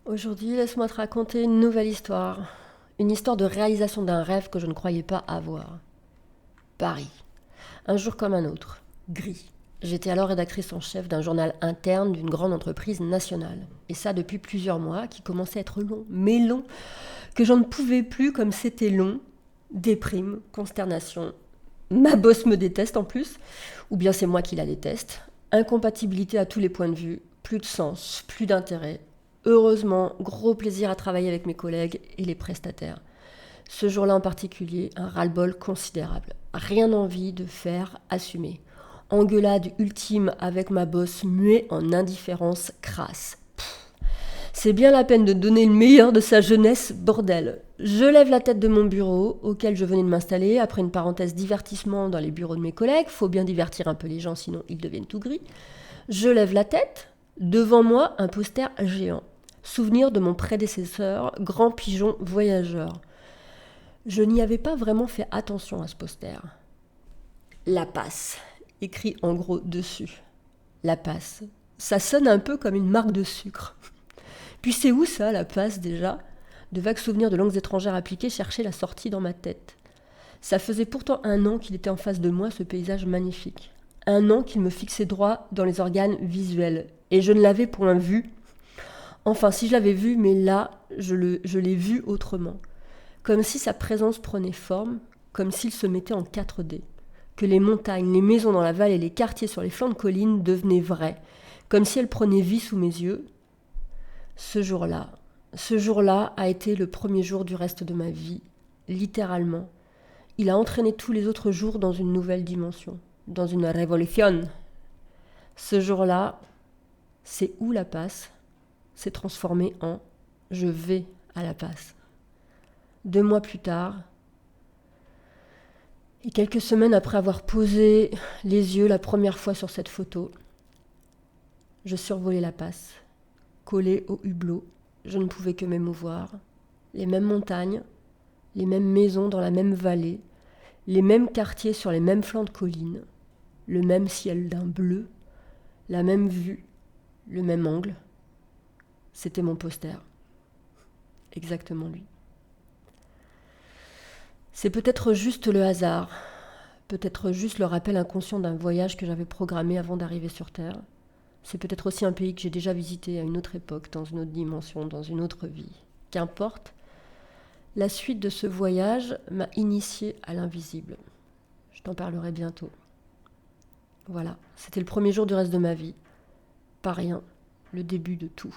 Aujourd'hui, laisse-moi te raconter une nouvelle histoire. Une histoire de réalisation d'un rêve que je ne croyais pas avoir. Paris. Un jour comme un autre. Gris. J'étais alors rédactrice en chef d'un journal interne d'une grande entreprise nationale. Et ça depuis plusieurs mois, qui commençait à être long, mais long, que j'en ne pouvais plus comme c'était long. Déprime, consternation. Ma boss me déteste en plus, ou bien c'est moi qui la déteste. Incompatibilité à tous les points de vue, plus de sens, plus d'intérêt. Heureusement, gros plaisir à travailler avec mes collègues et les prestataires. Ce jour-là en particulier, un ras-le-bol considérable. Rien envie de faire, assumer. Engueulade ultime avec ma boss muet en indifférence crasse. C'est bien la peine de donner le meilleur de sa jeunesse, bordel. Je lève la tête de mon bureau, auquel je venais de m'installer, après une parenthèse divertissement dans les bureaux de mes collègues. Faut bien divertir un peu les gens, sinon ils deviennent tout gris. Je lève la tête. Devant moi, un poster géant. Souvenir de mon prédécesseur, grand pigeon voyageur. Je n'y avais pas vraiment fait attention à ce poster. La passe, écrit en gros dessus. La passe. Ça sonne un peu comme une marque de sucre. Puis c'est où ça, la passe déjà? De vagues souvenirs de langues étrangères appliquées cherchaient la sortie dans ma tête. Ça faisait pourtant 1 an qu'il était en face de moi, ce paysage magnifique. 1 an qu'il me fixait droit dans les organes visuels. Et je ne l'avais point vu. Enfin, si je l'avais vu, mais là, je l'ai vu autrement. Comme si sa présence prenait forme, comme s'il se mettait en 4D. Que les montagnes, les maisons dans la vallée, les quartiers sur les flancs de collines devenaient vrais. Comme si elles prenaient vie sous mes yeux. Ce jour-là a été le premier jour du reste de ma vie, littéralement. Il a entraîné tous les autres jours dans une nouvelle dimension, dans une révolution. Ce jour-là, c'est où la passe s'est transformé en je vais à la passe. 2 mois plus tard, et quelques semaines après avoir posé les yeux la première fois sur cette photo, je survolais la passe, collée au hublot. Je ne pouvais que m'émouvoir. Les mêmes montagnes, les mêmes maisons dans la même vallée, les mêmes quartiers sur les mêmes flancs de collines, le même ciel d'un bleu, la même vue, le même angle. C'était mon poster. Exactement lui. C'est peut-être juste le hasard, peut-être juste le rappel inconscient d'un voyage que j'avais programmé avant d'arriver sur Terre. C'est peut-être aussi un pays que j'ai déjà visité à une autre époque, dans une autre dimension, dans une autre vie. Qu'importe, la suite de ce voyage m'a initiée à l'invisible. Je t'en parlerai bientôt. Voilà, c'était le premier jour du reste de ma vie. Pas rien, le début de tout.